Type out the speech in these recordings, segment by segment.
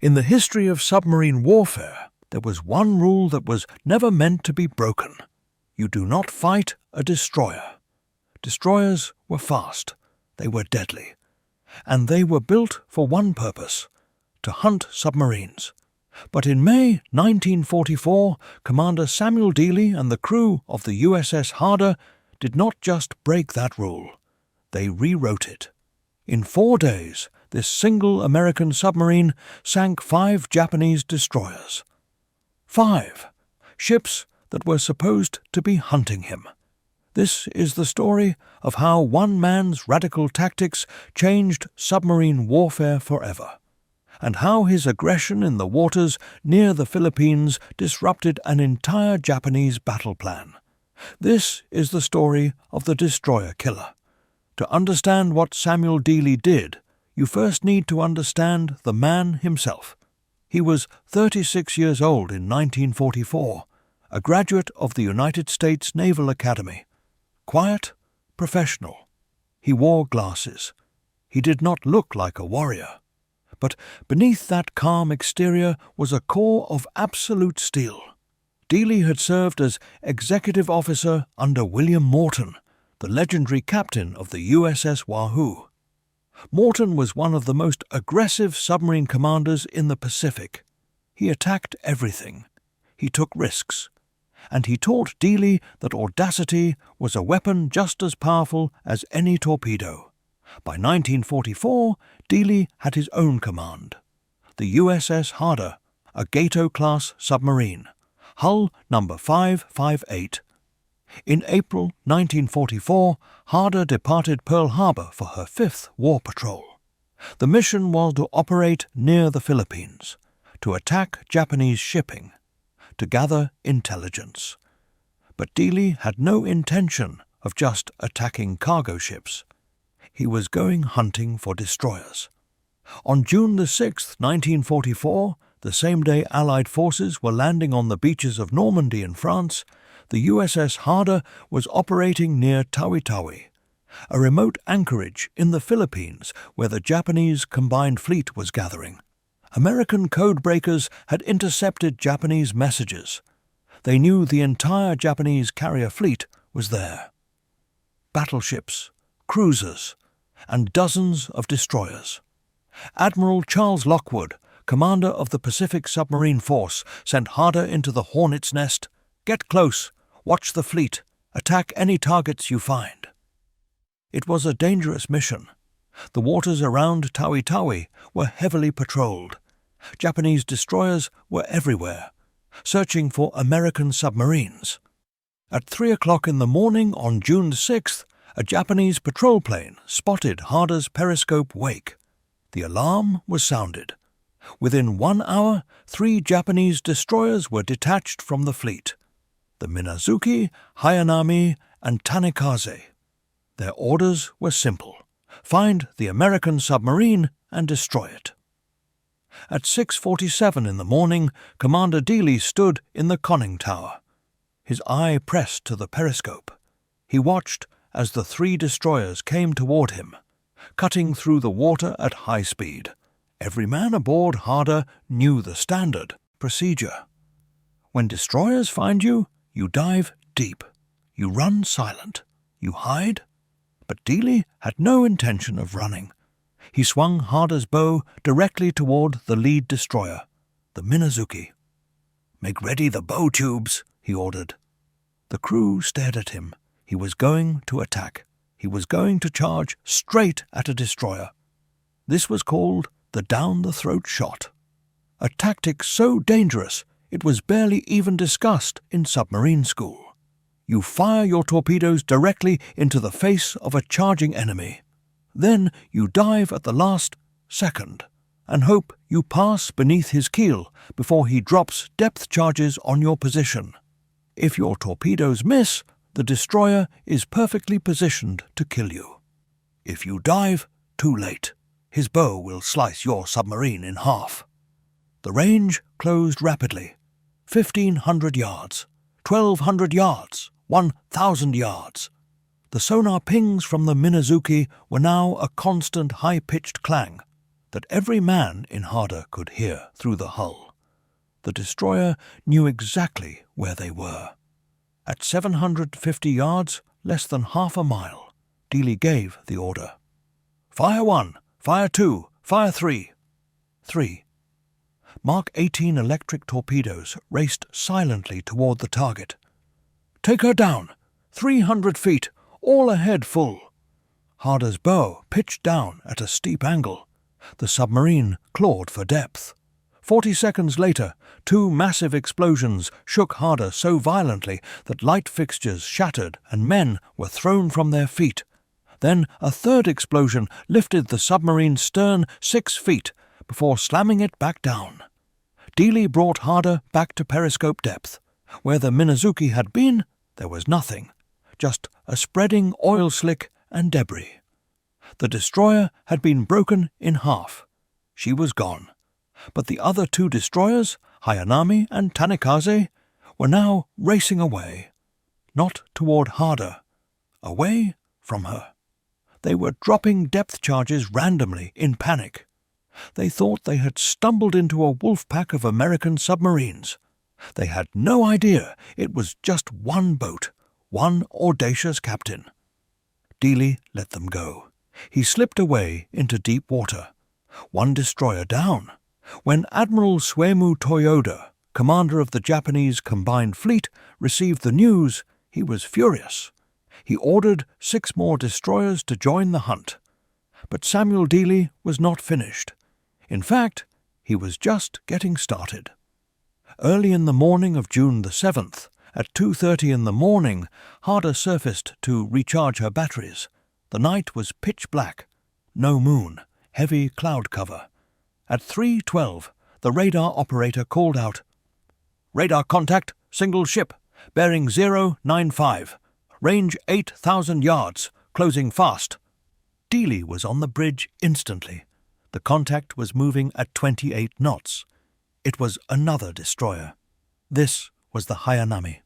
In the history of submarine warfare, there was one rule that was never meant to be broken. You do not fight a destroyer. Destroyers were fast, they were deadly, and they were built for one purpose: to hunt submarines. But in May 1944, Commander Samuel Dealey and the crew of the USS Harder did not just break that rule, they rewrote it. In 4 days, this single American submarine sank 5 Japanese destroyers. 5 ships that were supposed to be hunting him. This is the story of how one man's radical tactics changed submarine warfare forever, and how his aggression in the waters near the Philippines disrupted an entire Japanese battle plan. This is the story of the destroyer killer. To understand what Samuel Dealey did, you first need to understand the man himself. He was 36 years old in 1944, a graduate of the United States Naval Academy. Quiet, professional. He wore glasses. He did not look like a warrior. But beneath that calm exterior was a core of absolute steel. Dealey had served as executive officer under William Morton, the legendary captain of the USS Wahoo. Morton was one of the most aggressive submarine commanders in the Pacific. He attacked everything. He took risks. And he taught Dealey that audacity was a weapon just as powerful as any torpedo. By 1944, Dealey had his own command. The USS Harder, a Gato-class submarine, hull number 558. In April 1944, Harder departed Pearl Harbor for her 5th war patrol. The mission was to operate near the Philippines, to attack Japanese shipping, to gather intelligence. But Dealey had no intention of just attacking cargo ships. He was going hunting for destroyers. On June 6, 1944, the same day Allied forces were landing on the beaches of Normandy in France, the USS Harder was operating near Tawi-Tawi, a remote anchorage in the Philippines where the Japanese combined fleet was gathering. American codebreakers had intercepted Japanese messages. They knew the entire Japanese carrier fleet was there. Battleships, cruisers, and dozens of destroyers. Admiral Charles Lockwood, commander of the Pacific Submarine Force, sent Harder into the hornet's nest. Get close, watch the fleet, attack any targets you find. It was a dangerous mission. The waters around Tawi-Tawi were heavily patrolled. Japanese destroyers were everywhere, searching for American submarines. At 3 o'clock in the morning on June 6th, a Japanese patrol plane spotted Harder's periscope wake. The alarm was sounded. Within 1 hour, 3 Japanese destroyers were detached from the fleet: the Minazuki, Hayanami, and Tanikaze. Their orders were simple: find the American submarine and destroy it. At 6:47 in the morning, Commander Dealey stood in the conning tower. His eye pressed to the periscope. He watched as the 3 destroyers came toward him, cutting through the water at high speed. Every man aboard Harder knew the standard procedure. When destroyers find you, you dive deep. You run silent. You hide. But Dealey had no intention of running. He swung Harder's bow directly toward the lead destroyer, the Minazuki. "Make ready the bow tubes," he ordered. The crew stared at him. He was going to attack. He was going to charge straight at a destroyer. This was called the down-the-throat shot, a tactic so dangerous it was barely even discussed in submarine school. You fire your torpedoes directly into the face of a charging enemy. Then you dive at the last second and hope you pass beneath his keel before he drops depth charges on your position. If your torpedoes miss, the destroyer is perfectly positioned to kill you. If you dive, too late. His bow will slice your submarine in half. The range closed rapidly. 1,500 yards, 1,200 yards, 1,000 yards. The sonar pings from the Minazuki were now a constant high-pitched clang. that every man in Harder could hear through the hull. The destroyer knew exactly where they were. At 750 yards, less than half a mile, Dealey gave the order. "Fire 1, fire 2, fire 3. 3. Mark 18 electric torpedoes raced silently toward the target. "Take her down! 300 feet, all ahead full." Harder's bow pitched down at a steep angle. The submarine clawed for depth. 40 seconds later, 2 massive explosions shook Harder so violently that light fixtures shattered and men were thrown from their feet. Then a third explosion lifted the submarine's stern 6 feet before slamming it back down. Dealey brought Harder back to periscope depth. Where the Minazuki had been, there was nothing, just a spreading oil slick and debris. The destroyer had been broken in half. She was gone. But the other 2 destroyers, Hayanami and Tanikaze, were now racing away. Not toward Harder, away from her. They were dropping depth charges randomly in panic. They thought they had stumbled into a wolf pack of American submarines. They had no idea it was just one boat, one audacious captain. Dealey let them go. He slipped away into deep water. 1 destroyer down. When Admiral Suemu Toyoda, commander of the Japanese Combined Fleet, received the news, he was furious. He ordered 6 more destroyers to join the hunt. But Samuel Dealey was not finished. In fact, he was just getting started. Early in the morning of June the 7th, at 2:30 in the morning, Harder surfaced to recharge her batteries. The night was pitch black. No moon, heavy cloud cover. At 3:12, the radar operator called out, "Radar contact, single ship, bearing 095, range 8,000 yards, closing fast." Dealey was on the bridge instantly. The contact was moving at 28 knots. It was another destroyer. This was the Hayanami,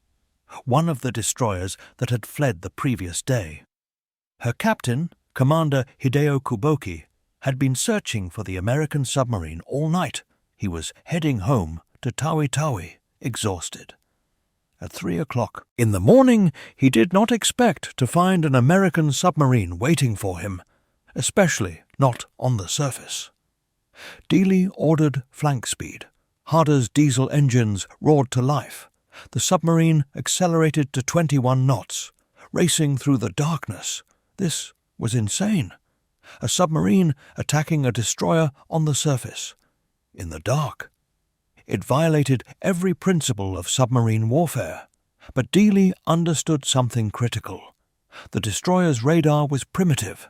one of the destroyers that had fled the previous day. Her captain, Commander Hideo Kuboki, had been searching for the American submarine all night. He was heading home to Tawi-Tawi, exhausted. At 3 o'clock in the morning, he did not expect to find an American submarine waiting for him, especially not on the surface. Dealey ordered flank speed. Harder's diesel engines roared to life. The submarine accelerated to 21 knots, racing through the darkness. This was insane. A submarine attacking a destroyer on the surface, in the dark. It violated every principle of submarine warfare. But Dealey understood something critical. The destroyer's radar was primitive.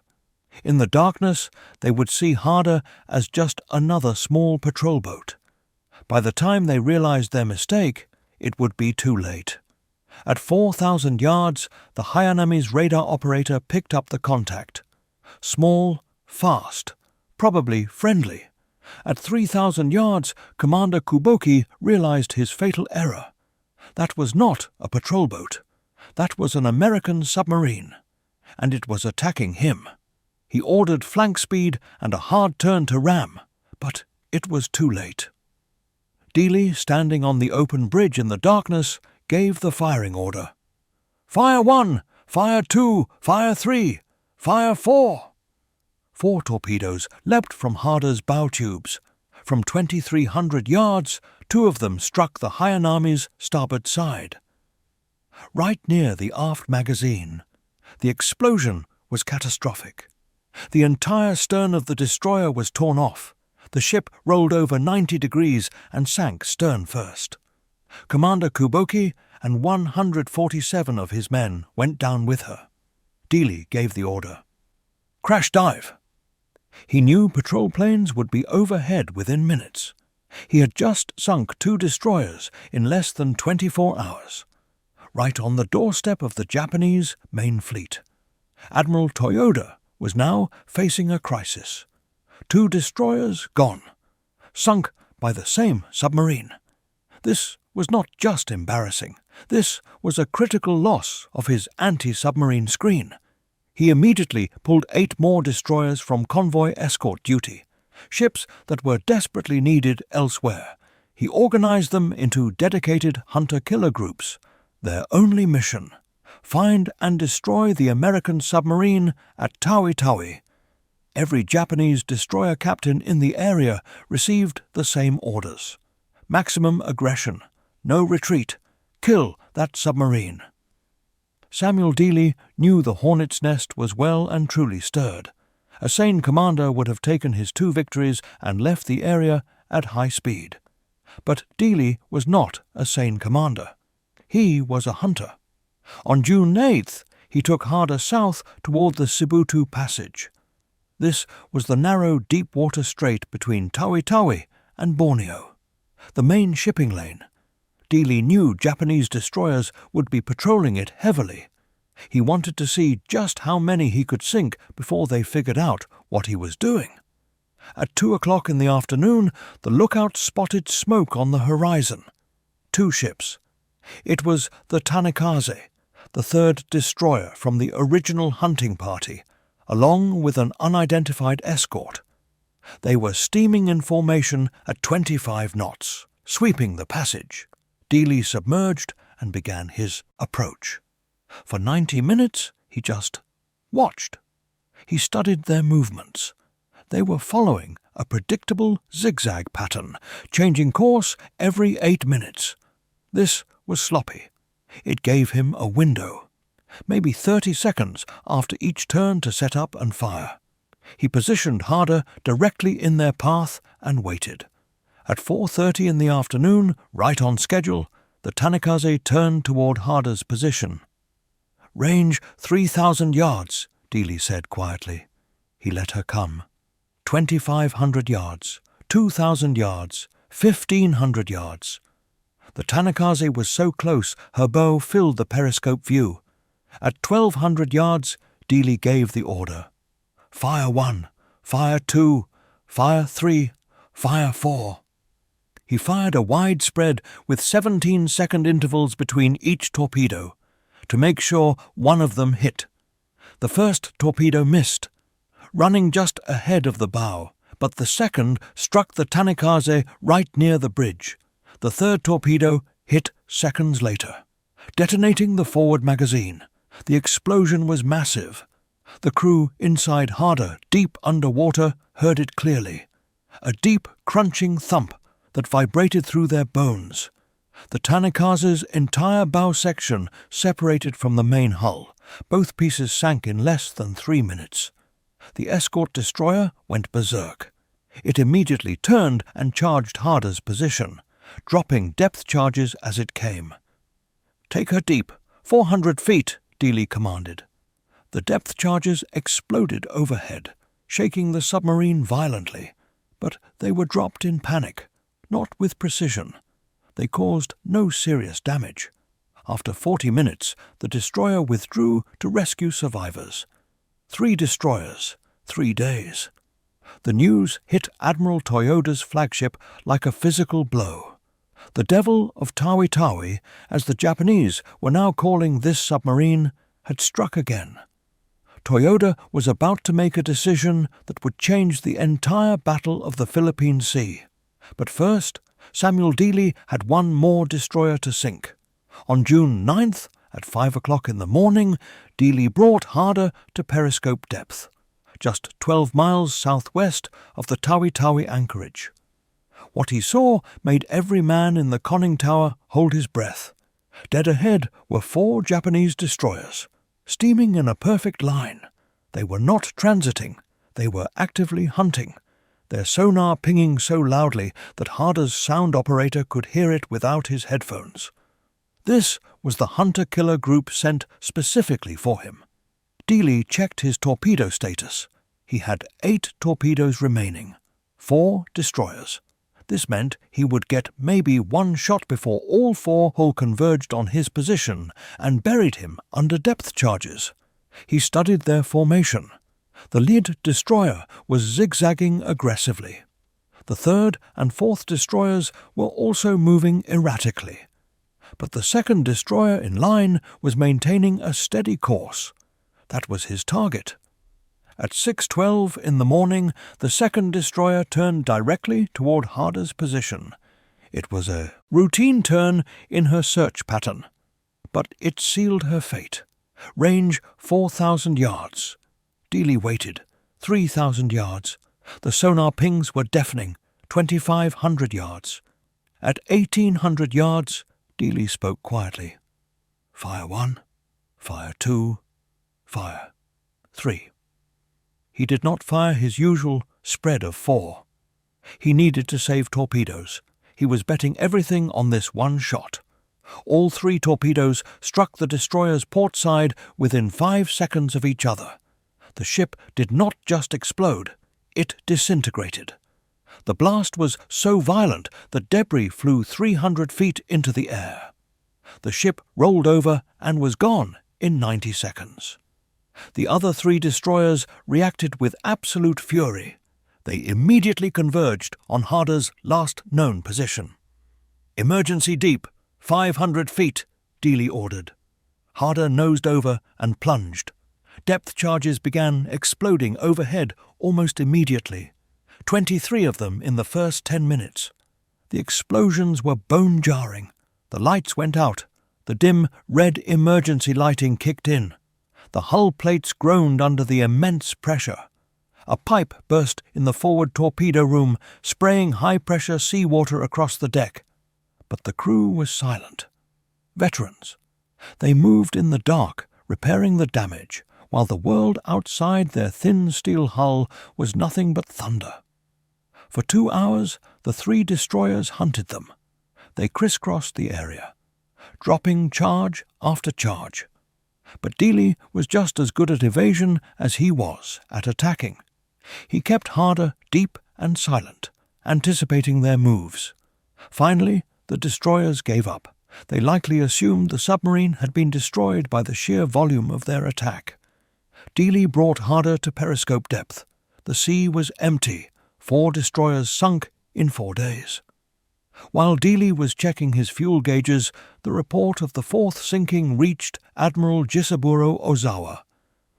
In the darkness, they would see Harder as just another small patrol boat. By the time they realized their mistake, it would be too late. At 4,000 yards, the Hayanami's radar operator picked up the contact. Small, fast, probably friendly. At 3,000 yards, Commander Kuboki realized his fatal error. That was not a patrol boat. That was an American submarine, and it was attacking him. He ordered flank speed and a hard turn to ram, but it was too late. Dealey, standing on the open bridge in the darkness, gave the firing order. "Fire 1, fire 2, fire 3, fire 4." 4 torpedoes leapt from Harder's bow tubes. From 2,300 yards, 2 of them struck the Hayanami's starboard side. Right near the aft magazine, the explosion was catastrophic. The entire stern of the destroyer was torn off. The ship rolled over 90 degrees and sank stern first. Commander Kuboki and 147 of his men went down with her. Dealey gave the order. "Crash dive." He knew patrol planes would be overhead within minutes. He had just sunk 2 destroyers in less than 24 hours, right on the doorstep of the Japanese main fleet. Admiral Toyoda was now facing a crisis. 2 destroyers gone, sunk by the same submarine. This was not just embarrassing. This was a critical loss of his anti-submarine screen. He immediately pulled 8 more destroyers from convoy escort duty. ships that were desperately needed elsewhere. He organized them into dedicated hunter-killer groups. Their only mission: find and destroy the American submarine at Tawi-Tawi. Every Japanese destroyer captain in the area received the same orders: maximum aggression, no retreat, kill that submarine. Samuel Dealey knew the hornet's nest was well and truly stirred. A sane commander would have taken his 2 victories and left the area at high speed. But Dealey was not a sane commander. He was a hunter. On June 8th, he took Harder south toward the Sibutu Passage. This was the narrow deep-water strait between Tawi-Tawi and Borneo, the main shipping lane. Dealey knew Japanese destroyers would be patrolling it heavily. He wanted to see just how many he could sink before they figured out what he was doing. At 2 o'clock in the afternoon, the lookout spotted smoke on the horizon. 2 ships. It was the Tanikaze, the 3rd destroyer from the original hunting party, along with an unidentified escort. They were steaming in formation at 25 knots, sweeping the passage. Dealey submerged and began his approach. For 90 minutes, he just watched. He studied their movements. They were following a predictable zigzag pattern, changing course every 8 minutes. This was sloppy. It gave him a window, maybe 30 seconds after each turn to set up and fire. He positioned Harder directly in their path and waited. At 4:30 in the afternoon, right on schedule, the Tanikaze turned toward Harder's position. "Range 3,000 yards, Dealey said quietly. He let her come. 2,500 yards, 2,000 yards, 1,500 yards. The Tanikaze was so close her bow filled the periscope view. At 1,200 yards, Dealey gave the order: "Fire 1, fire 2, fire 3, fire 4. He fired a wide spread with 17-second intervals between each torpedo, to make sure one of them hit. The first torpedo missed, running just ahead of the bow, but the second struck the Tanikaze right near the bridge. The third torpedo hit seconds later, detonating the forward magazine. The explosion was massive. The crew inside Harder, deep underwater, heard it clearly. A deep, crunching thump that vibrated through their bones. The Tanikaze's entire bow section separated from the main hull. Both pieces sank in less than 3 minutes. The escort destroyer went berserk. It immediately turned and charged Harder's position, dropping depth charges as it came. "Take her deep, 400 feet, Dealey commanded. The depth charges exploded overhead, shaking the submarine violently, but they were dropped in panic, not with precision. They caused no serious damage. After 40 minutes, the destroyer withdrew to rescue survivors. 3 destroyers, 3 days. The news hit Admiral Toyoda's flagship like a physical blow. The Devil of Tawi-Tawi, as the Japanese were now calling this submarine, had struck again. Toyoda was about to make a decision that would change the entire battle of the Philippine Sea. But first, Samuel Dealey had one more destroyer to sink. On June 9th, at 5 o'clock in the morning, Dealey brought Harder to periscope depth, just 12 miles southwest of the Tawi-Tawi anchorage. What he saw made every man in the conning tower hold his breath. Dead ahead were 4 Japanese destroyers, steaming in a perfect line. They were not transiting, they were actively hunting, their sonar pinging so loudly that Harder's sound operator could hear it without his headphones. This was the hunter-killer group sent specifically for him. Dealey checked his torpedo status. He had 8 torpedoes remaining, 4 destroyers. This meant he would get maybe 1 shot before all 4 hull converged on his position and buried him under depth charges. He studied their formation. The lead destroyer was zigzagging aggressively. The 3rd and 4th destroyers were also moving erratically. But the 2nd destroyer in line was maintaining a steady course. That was his target. At 6:12 in the morning, the second destroyer turned directly toward Harder's position. It was a routine turn in her search pattern, but it sealed her fate. Range 4,000 yards. Dealey waited. 3,000 yards. The sonar pings were deafening. 2,500 yards. At 1,800 yards, Dealey spoke quietly. Fire 1, fire 2, fire 3. He did not fire his usual spread of 4. He needed to save torpedoes. He was betting everything on this one shot. All 3 torpedoes struck the destroyer's port side within 5 seconds of each other. The ship did not just explode, it disintegrated. The blast was so violent that debris flew 300 feet into the air. The ship rolled over and was gone in 90 seconds. The other 3 destroyers reacted with absolute fury. They immediately converged on Harder's last known position. "Emergency deep, 500 feet, Dealey ordered. Harder nosed over and plunged. Depth charges began exploding overhead almost immediately, 23 of them in the first 10 minutes. The explosions were bone-jarring. The lights went out. The dim red emergency lighting kicked in. The hull plates groaned under the immense pressure. A pipe burst in the forward torpedo room, spraying high-pressure seawater across the deck. But the crew was silent. Veterans. They moved in the dark, repairing the damage, while the world outside their thin steel hull was nothing but thunder. For 2 hours, the 3 destroyers hunted them. They crisscrossed the area, dropping charge after charge. But Dealey was just as good at evasion as he was at attacking. He kept Harder deep and silent, anticipating their moves. Finally, the destroyers gave up. They likely assumed the submarine had been destroyed by the sheer volume of their attack. Dealey brought Harder to periscope depth. The sea was empty. 4 destroyers sunk in 4 days. While Dealey was checking his fuel gauges, the report of the 4th sinking reached Admiral Jisaburo Ozawa,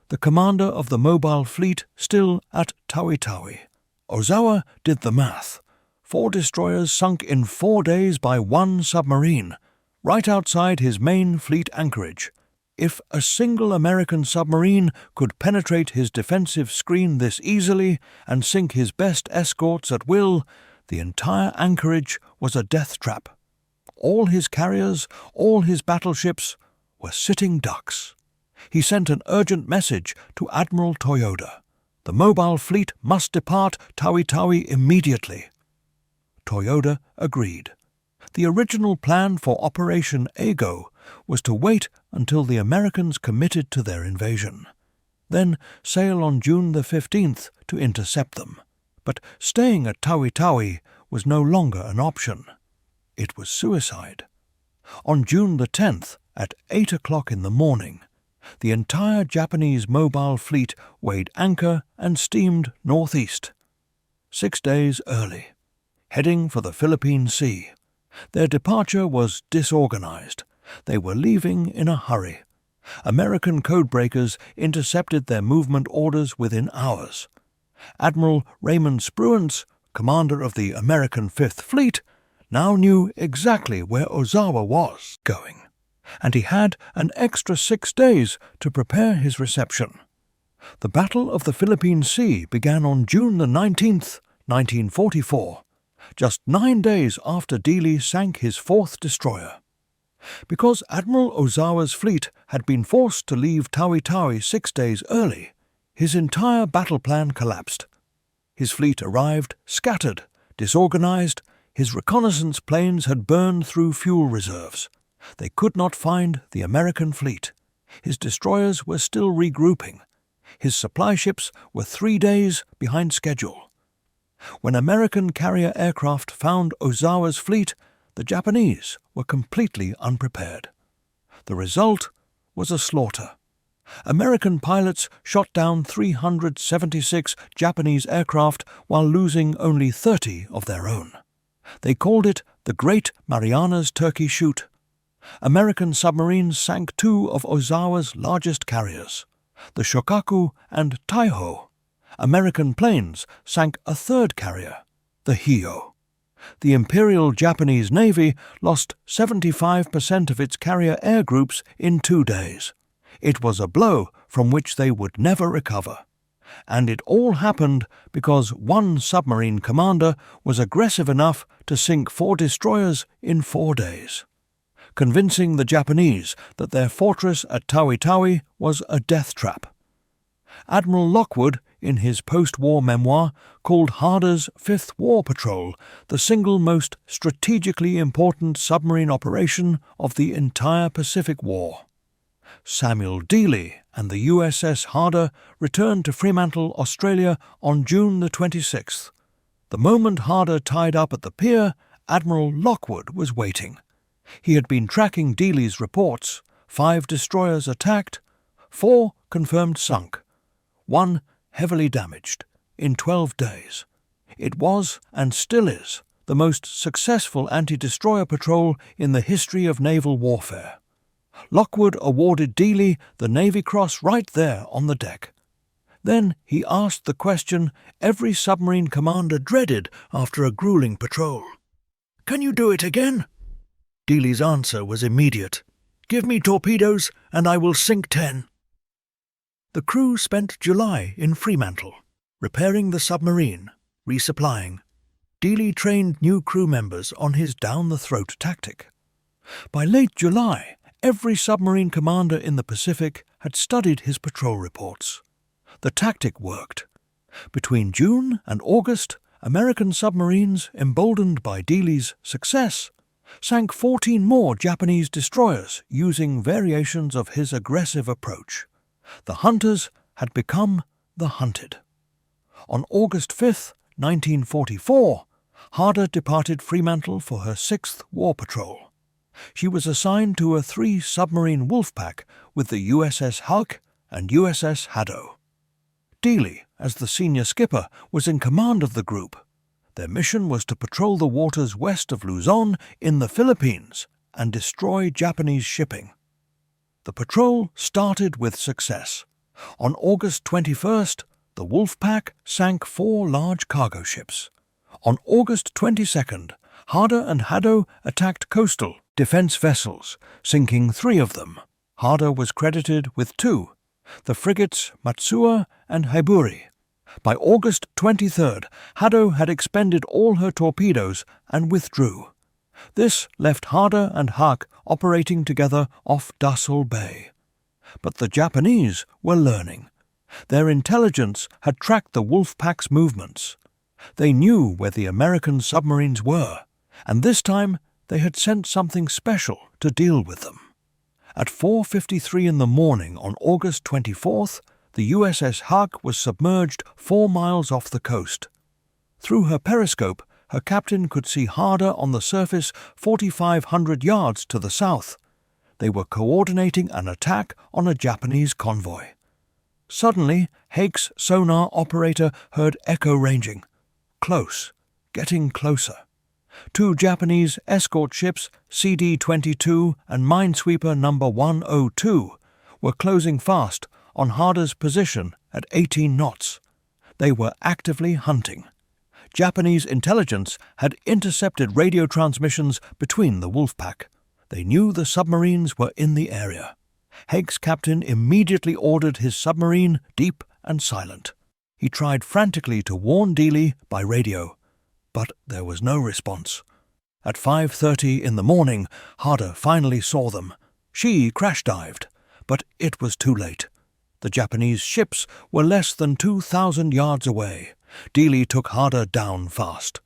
the commander of the mobile fleet still at Tawi-Tawi. Ozawa did the math. 4 destroyers sunk in 4 days by 1 submarine, right outside his main fleet anchorage. If a single American submarine could penetrate his defensive screen this easily and sink his best escorts at will, the entire anchorage was a death trap. All his carriers, all his battleships were sitting ducks. He sent an urgent message to Admiral Toyoda. The mobile fleet must depart Tawi-Tawi immediately. Toyoda agreed. The original plan for Operation Ago was to wait until the Americans committed to their invasion, then sail on June the 15th to intercept them. But staying at Tawi-Tawi was no longer an option. It was suicide. On June the 10th, at 8 o'clock in the morning, the entire Japanese mobile fleet weighed anchor and steamed northeast. 6 days early, heading for the Philippine Sea. Their departure was disorganized. They were leaving in a hurry. American codebreakers intercepted their movement orders within hours. Admiral Raymond Spruance, commander of the American Fifth Fleet, now knew exactly where Ozawa was going, and he had an extra 6 days to prepare his reception. The Battle of the Philippine Sea began on June the 19th, 1944, just 9 days after Dealey sank his 4th destroyer. Because Admiral Ozawa's fleet had been forced to leave Tawi-Tawi 6 days early, his entire battle plan collapsed. His fleet arrived scattered, disorganized. His reconnaissance planes had burned through fuel reserves. They could not find the American fleet. His destroyers were still regrouping. His supply ships were 3 days behind schedule. When American carrier aircraft found Ozawa's fleet, the Japanese were completely unprepared. The result was a slaughter. American pilots shot down 376 Japanese aircraft while losing only 30 of their own. They called it the Great Marianas Turkey Shoot. American submarines sank 2 of Ozawa's largest carriers, the Shokaku and Taiho. American planes sank a third carrier, the Hio. The Imperial Japanese Navy lost 75% of its carrier air groups in 2 days. It was a blow from which they would never recover. And it all happened because one submarine commander was aggressive enough to sink 4 destroyers in 4 days, convincing the Japanese that their fortress at Tawi-Tawi was a death trap. Admiral Lockwood, in his post-war memoir, called Harder's Fifth War Patrol the single most strategically important submarine operation of the entire Pacific War. Samuel Dealey and the USS Harder returned to Fremantle, Australia on June the 26th. The moment Harder tied up at the pier, Admiral Lockwood was waiting. He had been tracking Dealey's reports: 5 destroyers attacked, 4 confirmed sunk, 1 heavily damaged, in 12 days. It was, and still is, the most successful anti-destroyer patrol in the history of naval warfare. Lockwood awarded Dealey the Navy Cross right there on the deck. Then he asked the question every submarine commander dreaded after a grueling patrol. "Can you do it again?" Dealey's answer was immediate. "Give me torpedoes and I will sink 10. The crew spent July in Fremantle, repairing the submarine, resupplying. Dealey trained new crew members on his down-the-throat tactic. By late July, every submarine commander in the Pacific had studied his patrol reports. The tactic worked. Between June and August, American submarines, emboldened by Dealey's success, sank 14 more Japanese destroyers using variations of his aggressive approach. The hunters had become the hunted. On August 5, 1944, Harder departed Fremantle for her 6th war patrol. She was assigned to a 3-submarine wolf pack with the USS Harder and USS Harder. Dealey, as the senior skipper, was in command of the group. Their mission was to patrol the waters west of Luzon in the Philippines and destroy Japanese shipping. The patrol started with success. On August 21st, the wolf pack sank 4 large cargo ships. On August 22nd, Harder and Harder attacked coastal defense vessels, sinking 3 of them. Harder was credited with 2, the frigates Matsuo and Haiburi. By August 23rd, Harder had expended all her torpedoes and withdrew. This left Harder and Hark operating together off Dassel Bay. But the Japanese were learning. Their intelligence had tracked the wolf pack's movements. They knew where the American submarines were, and this time they had sent something special to deal with them. At 4:53 in the morning on August 24th, the USS Hark was submerged 4 miles off the coast. Through her periscope, her captain could see Harder on the surface 4,500 yards to the south. They were coordinating an attack on a Japanese convoy. Suddenly, Hake's sonar operator heard echo ranging. Close, getting closer. 2 Japanese escort ships, CD-22 and Minesweeper No. 102, were closing fast on Harder's position at 18 knots. They were actively hunting. Japanese intelligence had intercepted radio transmissions between the wolf pack. They knew the submarines were in the area. Haig's captain immediately ordered his submarine deep and silent. He tried frantically to warn Dealey by radio, but there was no response. At 5:30 in the morning, Harder finally saw them. She crash-dived, but it was too late. The Japanese ships were less than 2,000 yards away. Dealey took Harder down fast,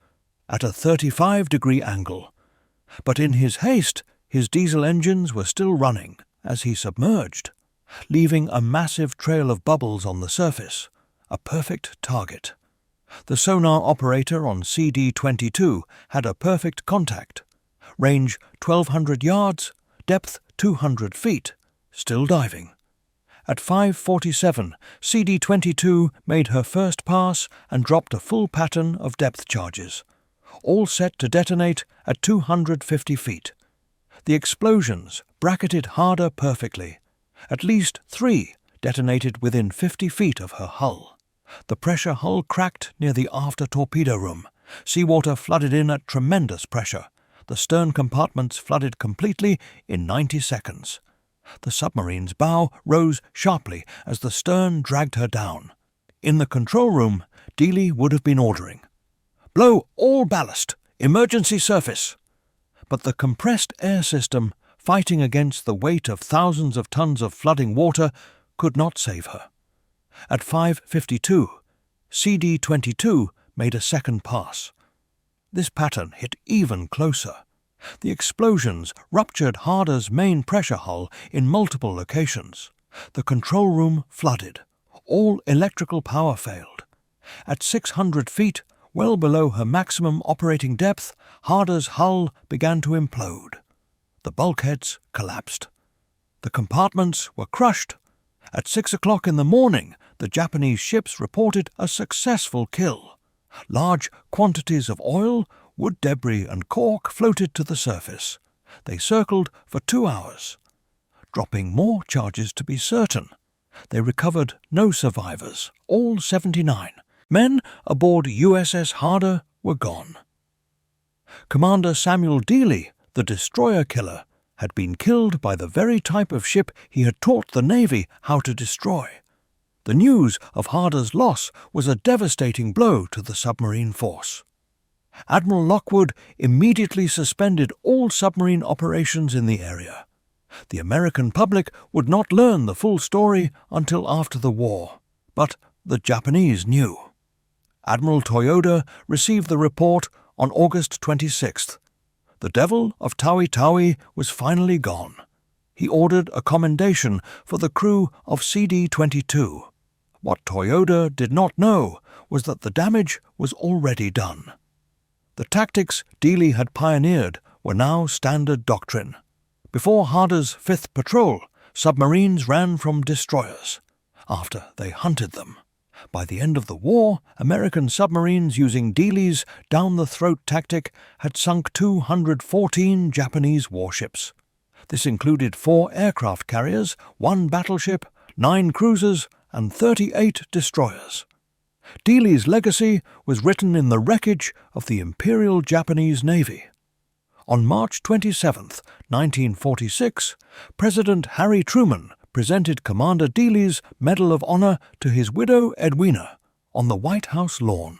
at a 35-degree angle. But in his haste, his diesel engines were still running as he submerged, leaving a massive trail of bubbles on the surface, a perfect target. The sonar operator on CD-22 had a perfect contact. Range 1,200 yards, depth 200 feet, still diving. At 5:47, CD-22 made her first pass and dropped a full pattern of depth charges, all set to detonate at 250 feet. The explosions bracketed Harder perfectly. At least 3 detonated within 50 feet of her hull. The pressure hull cracked near the after torpedo room. Seawater flooded in at tremendous pressure. The stern compartments flooded completely in 90 seconds. The submarine's bow rose sharply as the stern dragged her down. In the control room, Dealey would have been ordering, "Blow all ballast! Emergency surface!" But the compressed air system, fighting against the weight of thousands of tons of flooding water, could not save her. At 5:52, CD-22 made a second pass. This pattern hit even closer. The explosions ruptured Harder's main pressure hull in multiple locations. The control room flooded. All electrical power failed. At 600 feet, well below her maximum operating depth, Harder's hull began to implode. The bulkheads collapsed. The compartments were crushed. At 6 o'clock in the morning, the Japanese ships reported a successful kill. Large quantities of oil, wood debris and cork floated to the surface. They circled for 2 hours, dropping more charges to be certain. They recovered no survivors, all 79. Men aboard USS Harder were gone. Commander Samuel Dealey, the destroyer killer, had been killed by the very type of ship he had taught the Navy how to destroy. The news of Harder's loss was a devastating blow to the submarine force. Admiral Lockwood immediately suspended all submarine operations in the area. The American public would not learn the full story until after the war, but the Japanese knew. Admiral Toyoda received the report on August 26th. The devil of Tawi-Tawi was finally gone. He ordered a commendation for the crew of CD-22. What Toyoda did not know was that the damage was already done. The tactics Dealey had pioneered were now standard doctrine. Before Harder's 5th patrol, submarines ran from destroyers. After, they hunted them. By the end of the war, American submarines using Dealey's down-the-throat tactic had sunk 214 Japanese warships. This included 4 aircraft carriers, 1 battleship, 9 cruisers, and 38 destroyers. Dealey's legacy was written in the wreckage of the Imperial Japanese Navy. On March 27, 1946, President Harry Truman presented Commander Dealey's Medal of Honor to his widow Edwina on the White House lawn.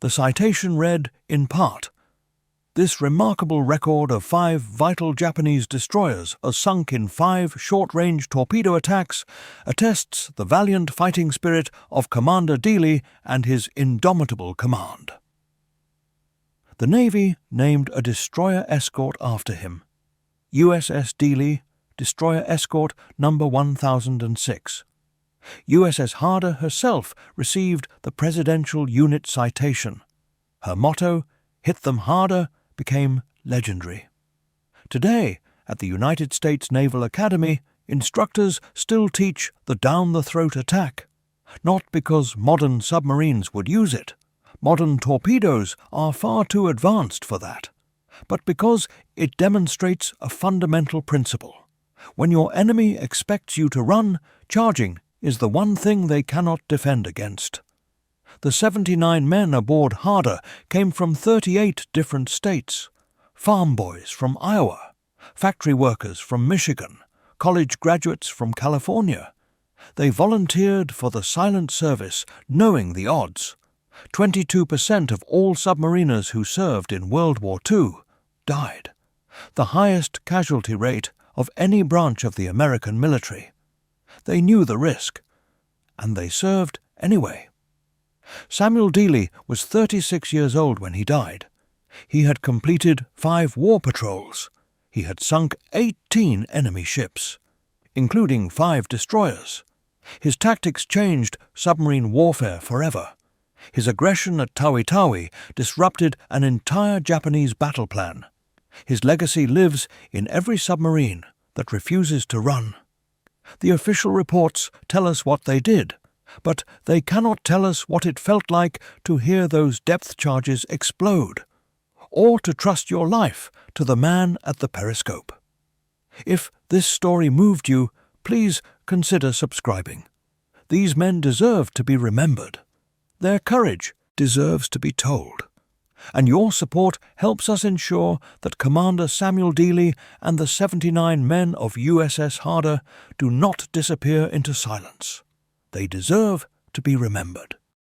The citation read, in part, "This remarkable record of 5 vital Japanese destroyers sunk in 5 short-range torpedo attacks attests the valiant fighting spirit of Commander Dealey and his indomitable command." The Navy named a destroyer escort after him, USS Dealey, Destroyer Escort No. 1006. USS Harder herself received the Presidential Unit Citation. Her motto, "Hit them harder," became legendary. Today, at the United States Naval Academy, instructors still teach the down-the-throat attack, not because modern submarines would use it. Modern torpedoes are far too advanced for that, but because it demonstrates a fundamental principle. When your enemy expects you to run, charging is the one thing they cannot defend against. The 79 men aboard Harder came from 38 different states. Farm boys from Iowa, factory workers from Michigan, college graduates from California. They volunteered for the silent service, knowing the odds. 22% of all submariners who served in World War II died, the highest casualty rate of any branch of the American military. They knew the risk, and they served anyway. Samuel Dealey was 36 years old when he died. He had completed 5 war patrols. He had sunk 18 enemy ships, including 5 destroyers. His tactics changed submarine warfare forever. His aggression at Tawi-Tawi disrupted an entire Japanese battle plan. His legacy lives in every submarine that refuses to run. The official reports tell us what they did, but they cannot tell us what it felt like to hear those depth charges explode, or to trust your life to the man at the periscope. If this story moved you, please consider subscribing. These men deserve to be remembered. Their courage deserves to be told, and your support helps us ensure that Commander Samuel Dealey and the 79 men of USS Harder do not disappear into silence. They deserve to be remembered.